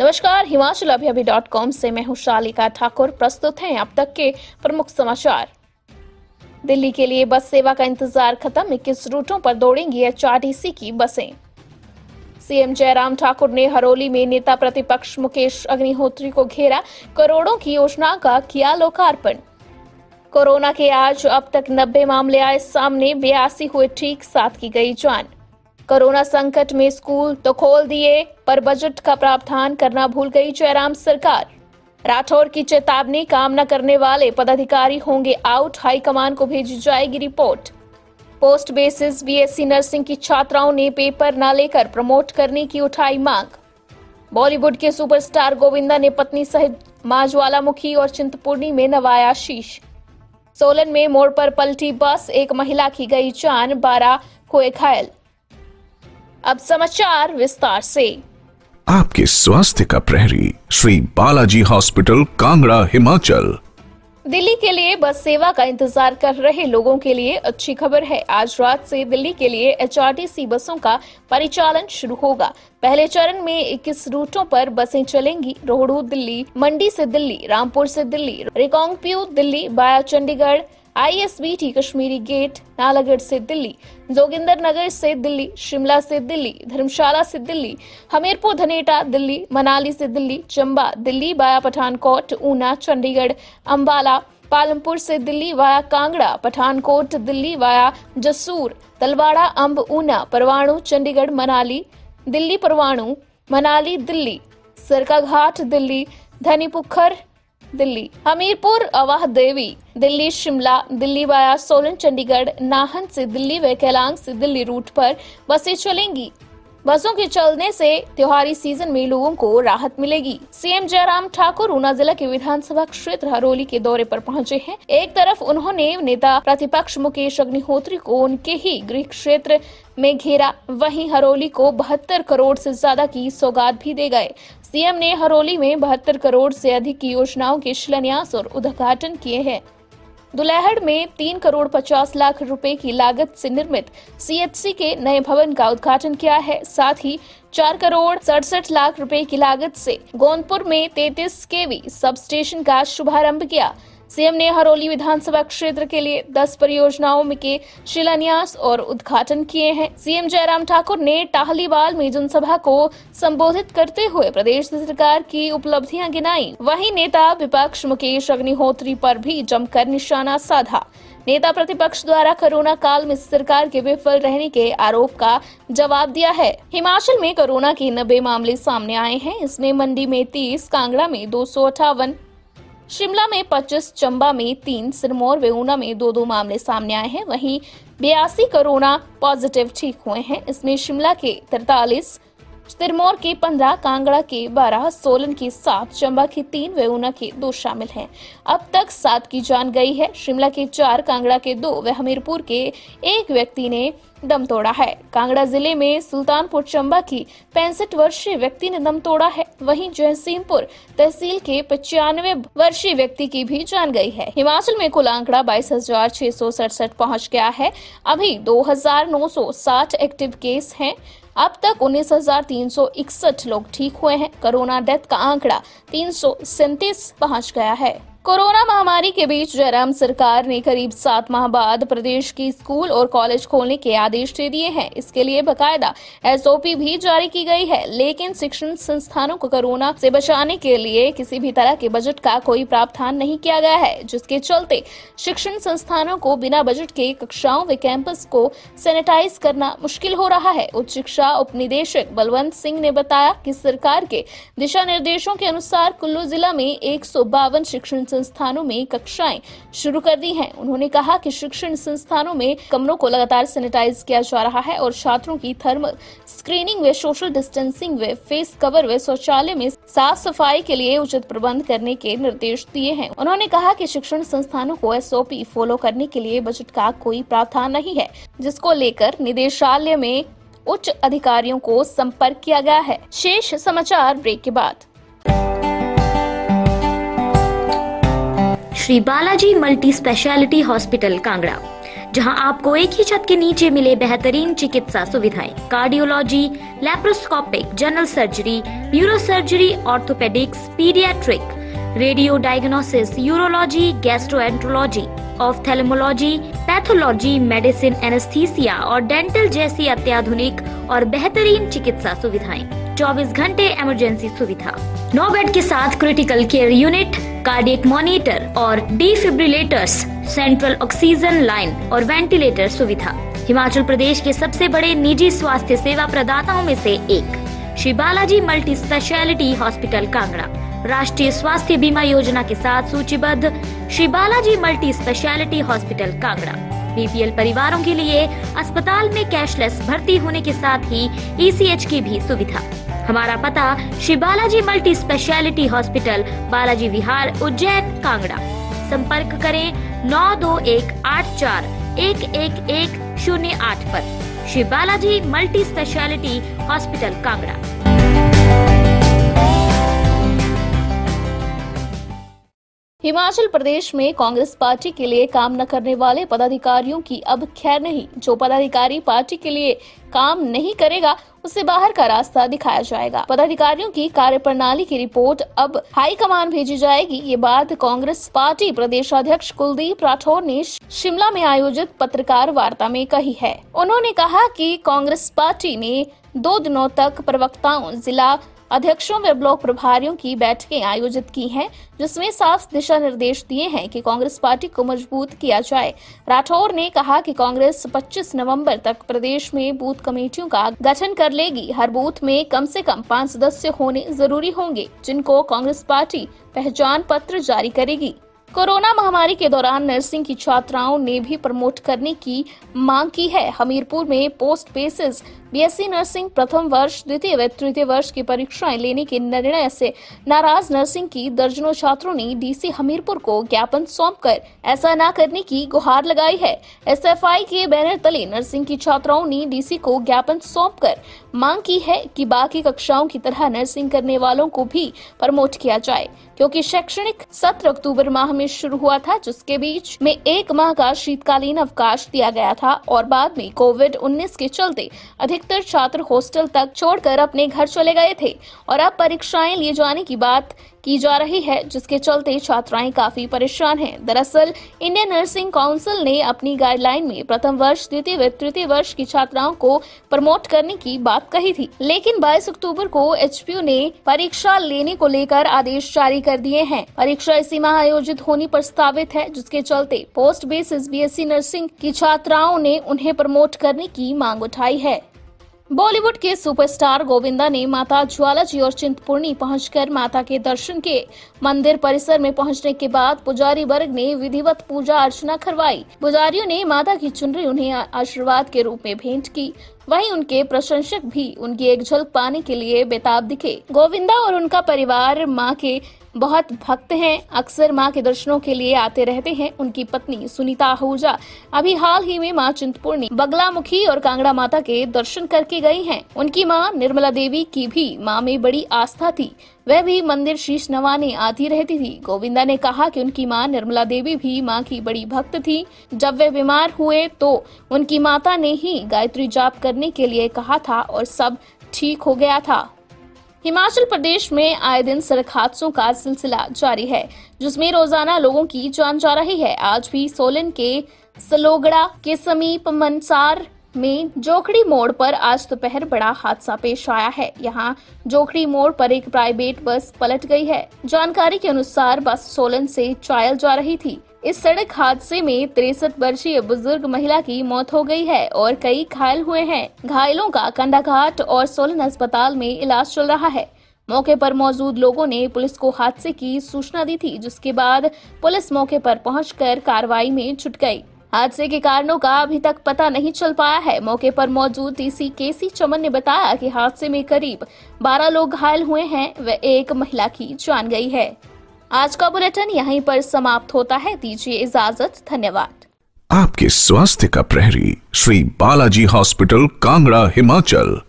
नमस्कार, हिमाचल अभी.com से मैं हूं शालिका ठाकुर। प्रस्तुत हैं अब तक के प्रमुख समाचार। दिल्ली के लिए बस सेवा का इंतजार खत्म, 21 रूटों पर दौड़ेंगी एचआरटीसी की बसें। सीएम जयराम ठाकुर ने हरोली में नेता प्रतिपक्ष मुकेश अग्निहोत्री को घेरा, करोड़ों की योजना का किया लोकार्पण। कोरोना के आज अब तक 90 मामले आए सामने, 82 हुए ठीक, 7 की गई जान। कोरोना संकट में स्कूल तो खोल दिए, पर बजट का प्रावधान करना भूल गई जयराम सरकार। राठौर की चेतावनी, काम न करने वाले पदाधिकारी होंगे आउट, हाईकमान को भेजी जाएगी report. Post basis BSc nursing की छात्राओं ने पेपर न लेकर प्रमोट करने की उठाई मांग। बॉलीवुड के सुपरस्टार गोविंदा ने पत्नी सहित मां ज्वालामुखी और चिंतपूर्णी में नवाया शीश। सोलन में मोड़ पर पलटी बस, एक महिला की गई जान, 12 हुए घायल। अब समाचार विस्तार से। आपके स्वास्थ्य का प्रहरी श्री बालाजी हॉस्पिटल, कांगड़ा, हिमाचल। दिल्ली के लिए बस सेवा का इंतजार कर रहे लोगों के लिए अच्छी खबर है। आज रात से दिल्ली के लिए एचआरटीसी बसों का परिचालन शुरू होगा। पहले चरण में 21 रूटों पर बसें चलेंगी। रोहड़ू दिल्ली, मंडी से दिल्ली, रामपुर से Delhi, Reckong Peo Delhi via Chandigarh, ISBT Kashmiri gate, Nalagarh से दिल्ली, जोगिंदर नगर से दिल्ली, शिमला से दिल्ली, धर्मशाला से दिल्ली, हमीरपुर धनेटा दिल्ली, मनाली से दिल्ली, चंबा दिल्ली वाया पठानकोट, ऊना, चंडीगढ़, अंबाला, पालमपुर से दिल्ली वाया कांगड़ा, पठानकोट दिल्ली वाया जसूर, तलवाड़ा, अंब, ऊना, परवाणु, चंडीगढ़, मनाली, दिल्ली, परवाणु, मनाली, दिल्ली, सरकाघाट दिल्ली, धनीपुखर दिल्ली, हमीरपुर, अवाह देवी दिल्ली, शिमला दिल्ली वाया सोलन, चंडीगढ़, नाहन से दिल्ली व केलांग से दिल्ली रूट पर बसें चलेंगी। बसों के चलने से त्योहारी सीजन में लोगों को राहत मिलेगी। सीएम जयराम ठाकुर ऊना जिला के विधानसभा क्षेत्र हरोली के दौरे पर पहुंचे हैं। एक तरफ उन्होंने नेता प्रतिपक्ष मुकेश अग्निहोत्री को उनके ही गृह क्षेत्र में घेरा, वहीं हरोली को 72 करोड़ से ज्यादा की सौगात भी दे गए। सीएम ने हरोली में 72 करोड़ से अधिक की योजनाओं के शिलान्यास और उद्घाटन किए हैं। दुलहड़ में 3 करोड़ 50 लाख रुपए की लागत से निर्मित सीएचसी के नए भवन का उद्घाटन किया है। साथ ही 4 करोड़ 67 लाख रुपए की लागत से गोंदपुर में 33 केवी सब स्टेशन का शुभारंभ किया। सीएम ने हरोली विधानसभा क्षेत्र के लिए 10 परियोजनाओं में के शिलान्यास और उद्घाटन किए हैं। सीएम जयराम ठाकुर ने टाहलीवाल में जनसभा को संबोधित करते हुए प्रदेश सरकार की उपलब्धियां गिनाई। वहीं नेता विपक्ष मुकेश अग्निहोत्री पर भी जमकर निशाना साधा। नेता प्रतिपक्ष द्वारा कोरोना काल में सरकार के विफल रहने के आरोप का जवाब दिया है। हिमाचल में कोरोना के 90 मामले सामने आए हैं। इसमें मंडी में 30, कांगड़ा में 258, शिमला में 25, चंबा में 3, सिरमौर व ऊना में 2-2 मामले सामने आए हैं। वहीं 82 कोरोना पॉजिटिव ठीक हुए हैं। इसमें शिमला के 43, सिरमौर के 15, कांगड़ा के 12, सोलन के 7, चंबा के 3 व ऊना के 2 शामिल हैं। अब तक 7 की जान गई है। शिमला के 4, कांगड़ा के 2 व हमीरपुर के 1 व्यक्ति ने दम तोड़ा है। कांगड़ा जिले में सुल्तानपुर चंबा की 65 वर्षीय व्यक्ति ने दम तोड़ा है। वहीं जयसिंहपुर तहसील के 95 वर्षीय व्यक्ति की भी जान गई है। हिमाचल में कुल आंकड़ा 22,667 पहुंच गया है। अभी 2,960 एक्टिव केस हैं। अब तक 19,361 लोग ठीक हुए हैं। कोरोना डेथ का आंकड़ा 337 पहुंच गया है। कोरोना महामारी के बीच जयराम सरकार ने करीब 7 माह बाद प्रदेश की स्कूल और कॉलेज खोलने के आदेश दे दिए हैं। इसके लिए बकायदा एसओपी भी जारी की गई है, लेकिन शिक्षण संस्थानों को कोरोना से बचाने के लिए किसी भी तरह के बजट का कोई प्रावधान नहीं किया गया है, जिसके चलते शिक्षण संस्थानों को बिना बजट के कक्षाओं व कैंपस को सैनिटाइज करना मुश्किल हो रहा है। उच्च शिक्षा उप निदेशक बलवंत सिंह ने बताया कि सरकार के दिशा निर्देशों के अनुसार कुल्लू जिला में 152 शिक्षण संस्थानों में कक्षाएं शुरू कर दी हैं। उन्होंने कहा कि शिक्षण संस्थानों में कमरों को लगातार सैनिटाइज किया जा रहा है और छात्रों की थर्मल स्क्रीनिंग व सोशल डिस्टेंसिंग व फेस कवर व शौचालय में साफ सफाई के लिए उचित प्रबंध करने के निर्देश दिए हैं। उन्होंने कहा कि शिक्षण संस्थानों को एसओपी फॉलो करने के लिए बजट का कोई प्रावधान नहीं है, जिसको लेकर निदेशालय में उच्च अधिकारियों को संपर्क किया गया है। शेष समाचार ब्रेक के बाद। Shri Balaji multi speciality hospital, Kangra. जहां आपको एक ही छत के नीचे मिले बेहतरीन चिकित्सा सुविधाएं, cardiology, laparoscopic, general surgery, neuro surgery, orthopaedics, paediatric, radio diagnosis, urology, gastroenterology, ophthalmology, pathology, medicine, anaesthesia और डेंटल जैसी अत्याधुनिक और बेहतरीन चिकित्सा सुविधाएं, 24 घंटे इमरजेंसी सुविधा, 9 बेड के साथ critical care unit, cardiac monitor और डिफिब्रिलेटर्स, सेंट्रल ऑक्सीजन लाइन और वेंटिलेटर सुविधा। हिमाचल प्रदेश के सबसे बड़े निजी स्वास्थ्य सेवा प्रदाताओं में से एक Shri Balaji multi speciality hospital Kangra राष्ट्रीय स्वास्थ्य बीमा योजना के साथ सूचीबद्ध Shri Balaji multi speciality hospital Kangra BPL परिवारों के लिए अस्पताल में कैशलेस भर्ती होने के साथ ही ईसीएच की भी सुविधा। हमारा पता Shri Balaji multi speciality hospital, Balaji Vihar, Ujjain, Kangra. संपर्क करें 9218411108 पर। Shri Balaji multi speciality hospital Kangra. Himachal Pradesh में कांग्रेस पार्टी के लिए काम न करने वाले पदाधिकारियों की अब खैर नहीं। जो पदाधिकारी पार्टी के लिए काम नहीं करेगा उसे बाहर का रास्ता दिखाया जाएगा। पदाधिकारियों की कार्यप्रणाली की रिपोर्ट अब हाईकमान भेजी जाएगी। ये बात कांग्रेस पार्टी प्रदेशाध्यक्ष कुलदीप राठौर ने शिमला में आयोजित पत्रकार वार्ता में कही है। उन्होंने कहा कि कांग्रेस पार्टी ने 2 दिनों तक प्रवक्ताओं, जिला अध्यक्षों व ब्लॉक प्रभारियों की बैठकें आयोजित की हैं, जिसमें साफ दिशा निर्देश दिए हैं कि कांग्रेस पार्टी को मजबूत किया जाए। राठौर ने कहा कि कांग्रेस 25 नवंबर तक प्रदेश में बूथ कमेटियों का गठन कर लेगी। हर बूथ में कम से कम 5 सदस्य होने जरूरी होंगे, जिनको कांग्रेस पार्टी पहचान पत्र जारी करेगी। कोरोना महामारी के दौरान नर्सिंग की छात्राओं ने भी प्रमोट करने की मांग की है। हमीरपुर में पोस्ट बेसिस बीएससी नर्सिंग प्रथम वर्ष, द्वितीय व तृतीय वर्ष की परीक्षाएं लेने के निर्णय से नाराज नर्सिंग की दर्जनों छात्रों ने डीसी हमीरपुर को ज्ञापन सौंपकर ऐसा न करने की गुहार लगाई है। एसएफआई के बैनर तले नर्सिंग की छात्राओं ने डीसी को ज्ञापन सौंपकर मांग की है कि बाकी कक्षाओं की तरह नर्सिंग करने वालों को भी प्रमोट किया जाए, क्योंकि शैक्षणिक सत्र अक्टूबर माह में शुरू हुआ था, जिसके बीच में 1 माह का शीतकालीन अवकाश दिया गया था और बाद में कोविड-19 के चलते अधिकतर छात्र हॉस्टल तक छोड़कर अपने घर चले गए थे और अब परीक्षाएं लिए जाने की बात की जा रही है, जिसके चलते छात्राएं काफी परेशान हैं। दरअसल इंडियन नर्सिंग काउंसिल ने अपनी गाइडलाइन में प्रथम वर्ष, द्वितीय व तृतीय वर्ष की छात्राओं को प्रमोट करने की बात कही थी, लेकिन 22 अक्टूबर को एचपीयू ने परीक्षा लेने को लेकर आदेश जारी कर दिए हैं। परीक्षा इसी माह आयोजित होनी प्रस्तावित है, जिसके चलते पोस्ट बेसिस बीएससी नर्सिंग की छात्राओं ने उन्हें प्रमोट करने की मांग उठाई है। बॉलीवुड के सुपरस्टार गोविंदा ने माता ज्वाला जी और चिंतपूर्णी पहुंचकर माता के दर्शन के मंदिर परिसर में पहुंचने के बाद पुजारी वर्ग ने विधिवत पूजा अर्चना करवाई। पुजारियों ने माता की चुनरी उन्हें आशीर्वाद के रूप में भेंट की। वहीं उनके प्रशंसक भी उनकी एक झलक पाने के लिए बेताब दिखे। गोविंदा और उनका परिवार मां के बहुत भक्त हैं, अक्सर मां के दर्शनों के लिए आते रहते हैं। उनकी पत्नी सुनीता आहूजा अभी हाल ही में मां चिंतपूर्णी, बगलामुखी और कांगड़ा माता के दर्शन करके गई हैं। उनकी मां निर्मला देवी की भी मां में बड़ी आस्था थी, वह भी मंदिर शीश नवाने आती रहती थी। गोविंदा ने कहा कि उनकी मां निर्मला देवी भी मां की बड़ी भक्त थी। जब वे बीमार हुए तो उनकी माता ने ही गायत्री जाप करने के लिए कहा था और सब ठीक हो गया था। हिमाचल प्रदेश में आए दिन सड़क हादसों का सिलसिला जारी है, जिसमें रोजाना लोगों की जान जा रही है। आज भी सोलन के सलोगड़ा के समीप मनसार में जोखड़ी मोड़ पर आज दोपहर बड़ा हादसा पेश आया है। यहां जोखड़ी मोड़ पर एक प्राइवेट बस पलट गई है। जानकारी के अनुसार बस सोलन से चायल जा रही थी। इस सड़क हादसे में 63 वर्षीय बुजुर्ग महिला की मौत हो गई है और कई घायल हुए हैं। घायलों का कंडाघाट और सोलन अस्पताल में इलाज चल रहा है। मौके पर मौजूद लोगों ने पुलिस को हादसे की सूचना दी थी, जिसके बाद पुलिस मौके पर पहुंचकर कार्रवाई में जुट गई। हादसे के कारणों का अभी तक पता नहीं चल पाया है। मौके पर मौजूद डीसी केसी चमन ने बताया कि हादसे में करीब 12 लोग घायल हुए हैं व एक महिला की जान गई है। आज का बुलेटिन यहीं पर समाप्त होता है। दीजिए इजाजत। धन्यवाद। आपके स्वास्थ्य का प्रहरी श्री बालाजी हॉस्पिटल, कांगड़ा, हिमाचल।